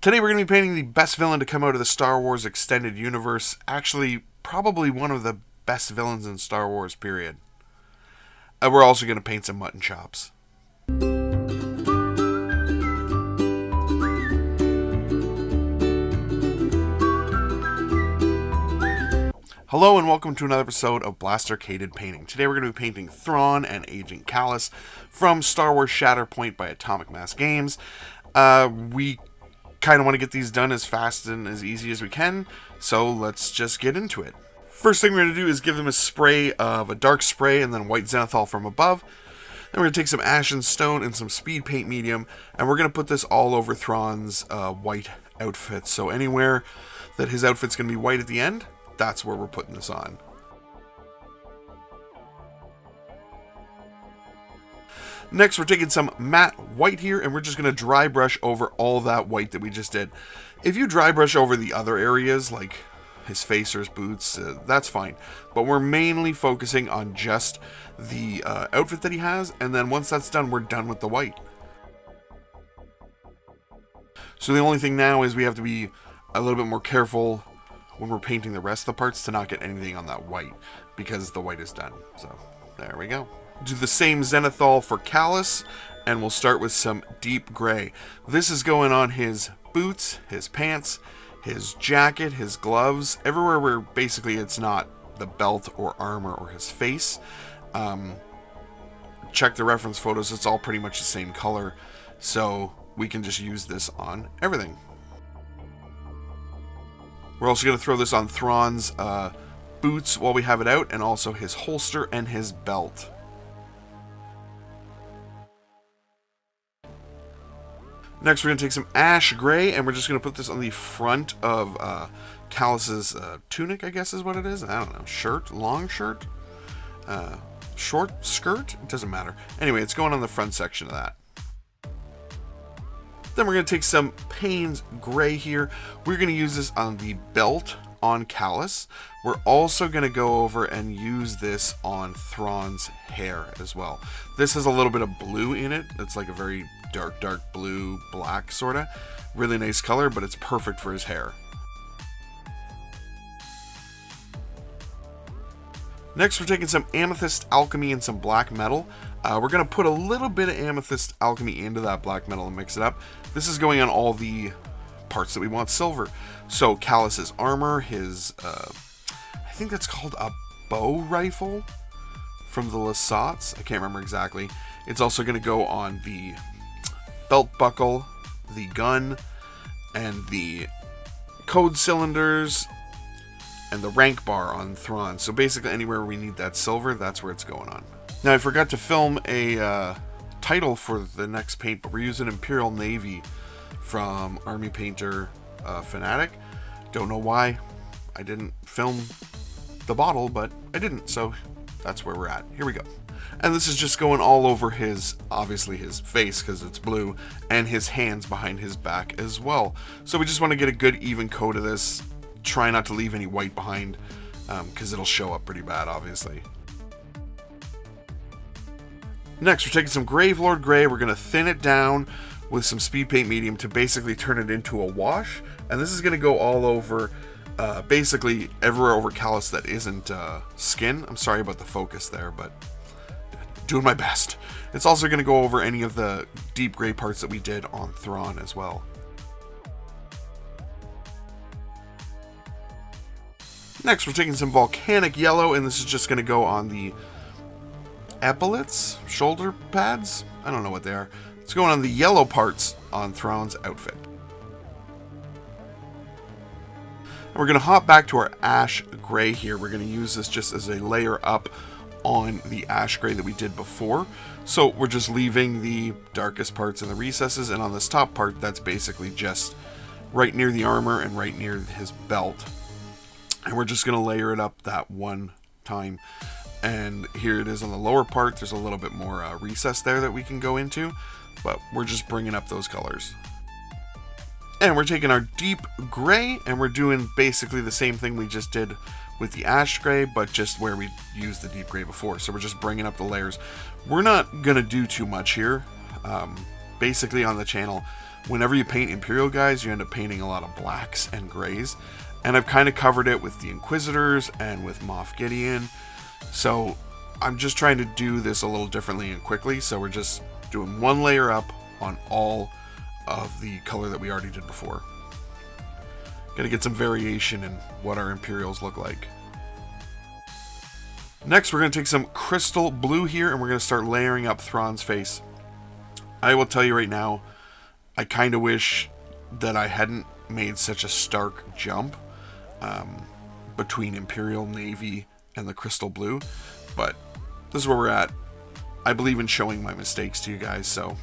Today we're going to be painting the best villain to come out of the Star Wars extended universe. Actually, probably one of the best villains in Star Wars, period. We're also going to paint some mutton chops. Hello and welcome to another episode of Blastercaded Painting. Today we're going to be painting Thrawn and Agent Kallus from Star Wars Shatterpoint by Atomic Mass Games. We kind of want to get these done as fast and as easy as we can, so let's just get into it. First thing we're going to do is give them a spray of a dark spray and then white zenithal from above. Then we're going to take some ashen stone and some speed paint medium, and we're going to put this all over Thrawn's white outfit. So anywhere that his outfit's going to be white at the end, that's where we're putting this on. Next, we're taking some matte white here, and we're just going to dry brush over all that white that we just did. If you dry brush over the other areas, like his face or his boots, that's fine. But we're mainly focusing on just the outfit that he has, and then once that's done, we're done with the white. So the only thing now is we have to be a little bit more careful when we're painting the rest of the parts to not get anything on that white, because the white is done. So there we go. Do the same zenithal for Kallus, and we'll start with some deep gray. This is going on his boots, his pants, his jacket, his gloves, everywhere where basically it's not the belt or armor or his face. Check the reference photos, it's all pretty much the same color, so we can just use this on everything. We're also going to throw this on Thrawn's boots while we have it out, and also his holster and his belt. Next, we're going to take some ash gray, and we're just going to put this on the front of Kallus's tunic, I guess is what it is. I don't know. Shirt? Long shirt? Short skirt? It doesn't matter. Anyway, it's going on the front section of that. Then we're going to take some Payne's gray here. We're going to use this on the belt on Kallus. We're also going to go over and use this on Thrawn's hair as well. This has a little bit of blue in it. It's like a very dark blue, black sort of. Really nice color, but it's perfect for his hair. Next, we're taking some Amethyst Alchemy and some black metal. We're going to put a little bit of Amethyst Alchemy into that black metal and mix it up. This is going on all the parts that we want silver. So Kallus's armor, his, I think that's called a bow rifle from the Lasats. I can't remember exactly. It's also going to go on the belt buckle, the gun, and the code cylinders, and the rank bar on Thrawn. So basically anywhere we need that silver, that's where it's going on. Now I forgot to film a title for the next paint, but we're using Imperial Navy from Army Painter Fanatic. Don't know why I didn't film the bottle, but I didn't, so that's where we're at. Here we go. And this is just going all over his, obviously his face because it's blue, and his hands behind his back as well. So we just want to get a good even coat of this. Try not to leave any white behind, because it'll show up pretty bad, obviously. Next, we're taking some Gravelord Gray. We're going to thin it down with some speed paint medium to basically turn it into a wash. And this is going to go all over, basically everywhere over Kallus that isn't skin. I'm sorry about the focus there, but doing my best. It's also going to go over any of the deep gray parts that we did on Thrawn as well. Next, we're taking some volcanic yellow, and this is just going to go on the epaulets, shoulder pads. I don't know what they are. It's going on the yellow parts on Thrawn's outfit. And we're going to hop back to our ash gray here. We're going to use this just as a layer up on the ash gray that we did before. So we're just leaving the darkest parts in the recesses, and on this top part, that's basically just right near the armor and right near his belt. And we're just going to layer it up that one time. And here it is on the lower part. There's a little bit more recess there that we can go into, but we're just bringing up those colors. And we're taking our deep gray, and we're doing basically the same thing we just did with the ash gray, but just where we used the deep gray before. So we're just bringing up the layers. We're not going to do too much here. Basically on the channel, whenever you paint Imperial guys, you end up painting a lot of blacks and grays. And I've kind of covered it with the Inquisitors and with Moff Gideon. So I'm just trying to do this a little differently and quickly. So we're just doing one layer up on all of the color that we already did before. Gotta get some variation in what our Imperials look like. Next, we're going to take some crystal blue here, and we're going to start layering up Thrawn's face. I will tell you right now, I kind of wish that I hadn't made such a stark jump between Imperial, Navy, and the crystal blue, but this is where we're at. I believe in showing my mistakes to you guys, so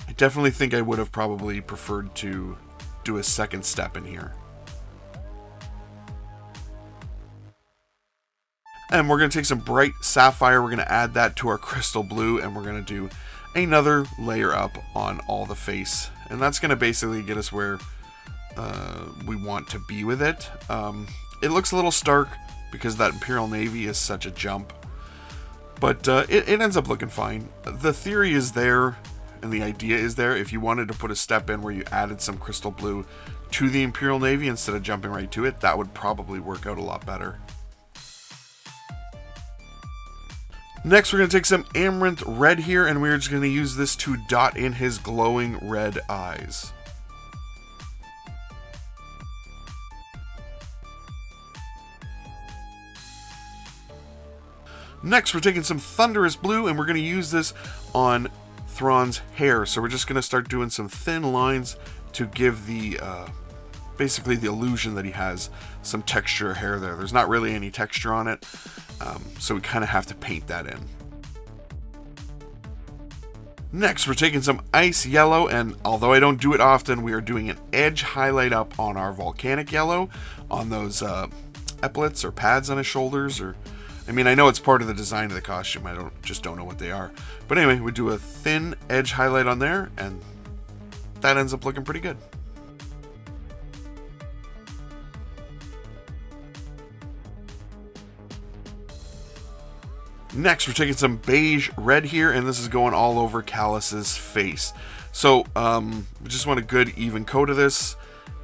I definitely think I would have probably preferred to do a second step in here. And we're going to take some bright sapphire, we're going to add that to our crystal blue, and we're going to do another layer up on all the face. And that's going to basically get us where we want to be with it. It looks a little stark because that Imperial Navy is such a jump. But it ends up looking fine. The theory is there, and the idea is there. If you wanted to put a step in where you added some crystal blue to the Imperial Navy instead of jumping right to it, that would probably work out a lot better. Next, we're going to take some Amaranth Red here, and we're just going to use this to dot in his glowing red eyes. Next, we're taking some Thunderous Blue, and we're going to use this on Thrawn's hair. So we're just going to start doing some thin lines to give the basically the illusion that he has some texture of hair there. There's not really any texture on it, so we kind of have to paint that in. Next, we're taking some Ice Yellow, and although I don't do it often, we are doing an edge highlight up on our Volcanic Yellow, on those epaulets or pads on his shoulders, or I mean, I know it's part of the design of the costume, I just don't know what they are. But anyway, we do a thin edge highlight on there, and that ends up looking pretty good. Next, we're taking some beige red here, and this is going all over Kallus's face. So, we just want a good even coat of this.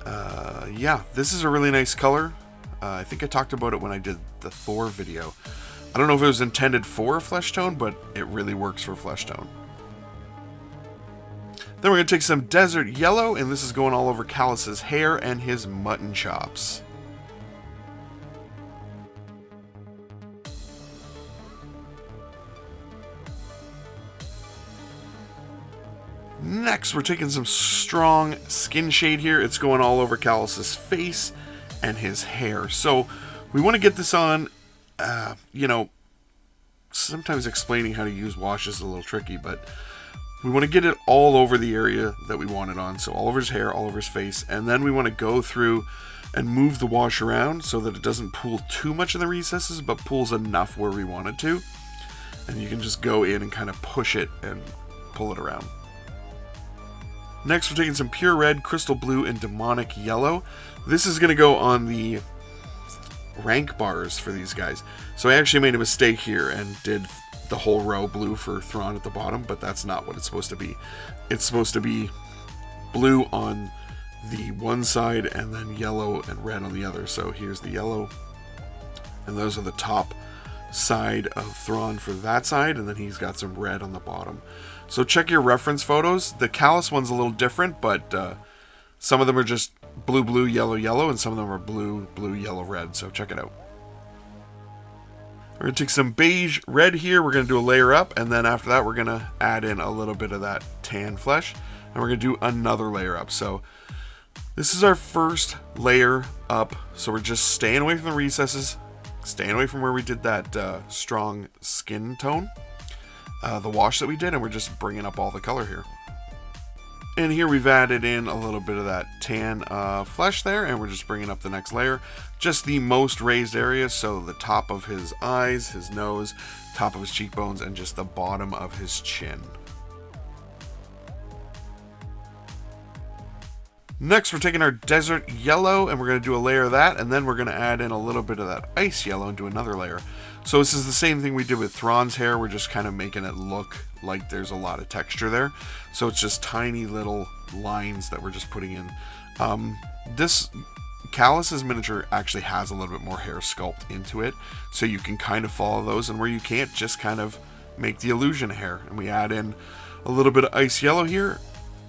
Yeah, this is a really nice color. I think I talked about it when I did the Thor video. I don't know if it was intended for a flesh tone, but it really works for flesh tone. Then we're going to take some Desert Yellow, and this is going all over Kallus's hair and his mutton chops. Next, we're taking some strong skin shade here. It's going all over Kallus's face and his hair. So we want to get this on, you know, sometimes explaining how to use wash is a little tricky, but we want to get it all over the area that we want it on. So all over his hair, all over his face, and then we want to go through and move the wash around so that it doesn't pool too much in the recesses, but pools enough where we want it to. And you can just go in and kind of push it and pull it around. Next, we're taking some Pure Red, Crystal Blue, and Demonic Yellow. This is going to go on the rank bars for these guys. So I actually made a mistake here and did the whole row blue for Thrawn at the bottom, but that's not what it's supposed to be. It's supposed to be blue on the one side and then yellow and red on the other. So here's the yellow, and those are the top side of Thrawn for that side, and then he's got some red on the bottom. So check your reference photos. The Kallus one's a little different, but some of them are just blue, blue, yellow, yellow, and some of them are blue, blue, yellow, red. So check it out. We're going to take some beige red here. We're going to do a layer up, and then after that, we're going to add in a little bit of that tan flesh, and we're going to do another layer up. So this is our first layer up. So we're just staying away from the recesses, staying away from where we did that strong skin tone. The wash that we did, and we're just bringing up all the color here. And here we've added in a little bit of that tan flesh there, and we're just bringing up the next layer. Just the most raised areas, so the top of his eyes, his nose, top of his cheekbones, and just the bottom of his chin. Next, we're taking our Desert Yellow, and we're going to do a layer of that, and then we're going to add in a little bit of that Ice Yellow and do another layer. So this is the same thing we did with Thrawn's hair. We're just kind of making it look like there's a lot of texture there. So it's just tiny little lines that we're just putting in. This Kallus's miniature actually has a little bit more hair sculpt into it, so you can kind of follow those, and where you can't, just kind of make the illusion hair. And we add in a little bit of ice yellow here,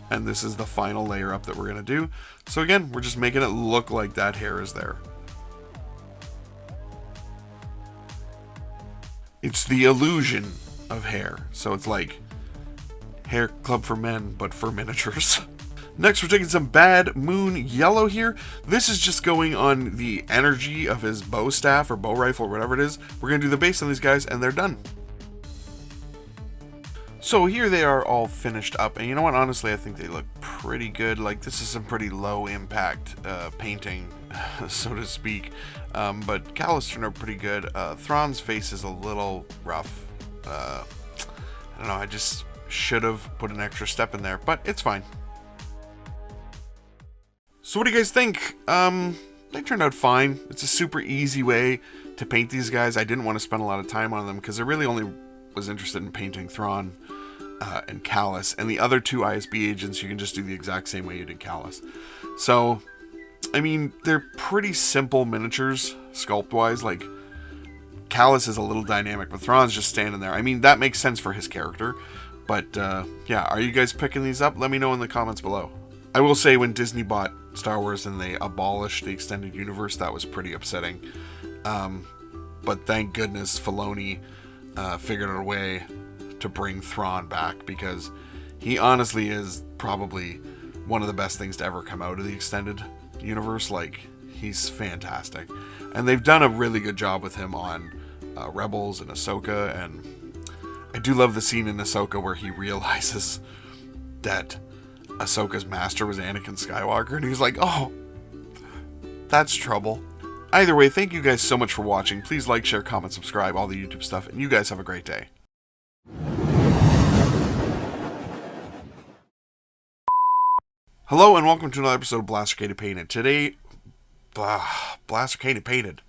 and this is the final layer up that we're going to do. So again, we're just making it look like that hair is there. It's the illusion of hair, so it's like Hair Club for Men, but for miniatures. Next, we're taking some Bad Moon Yellow here. This is just going on the energy of his bow staff or bow rifle or whatever it is. We're going to do the base on these guys, and they're done. So here they are all finished up, and you know what, honestly I think they look pretty good. Like, this is some pretty low impact painting, so to speak, but Kallus turned out pretty good. Thrawn's face is a little rough. I don't know, I just should have put an extra step in there, but it's fine. So what do you guys think? They turned out fine. It's a super easy way to paint these guys. I didn't want to spend a lot of time on them because I really only was interested in painting Thrawn and Kallus, and the other two ISB agents you can just do the exact same way you did Kallus. So, I mean, they're pretty simple miniatures, sculpt-wise. Like, Kallus is a little dynamic, but Thrawn's just standing there. I mean, that makes sense for his character, but yeah, are you guys picking these up? Let me know in the comments below. I will say, when Disney bought Star Wars and they abolished the extended universe, that was pretty upsetting. But thank goodness Filoni figured out a way to bring Thrawn back, because he honestly is probably one of the best things to ever come out of the extended universe. Like, he's fantastic. And they've done a really good job with him on Rebels and Ahsoka, and I do love the scene in Ahsoka where he realizes that Ahsoka's master was Anakin Skywalker, and he's like, oh, that's trouble. Either way, thank you guys so much for watching. Please like, share, comment, subscribe, all the YouTube stuff, and you guys have a great day. Hello, and welcome to another episode of Blastercated Painted. Today, Blastercated Painted.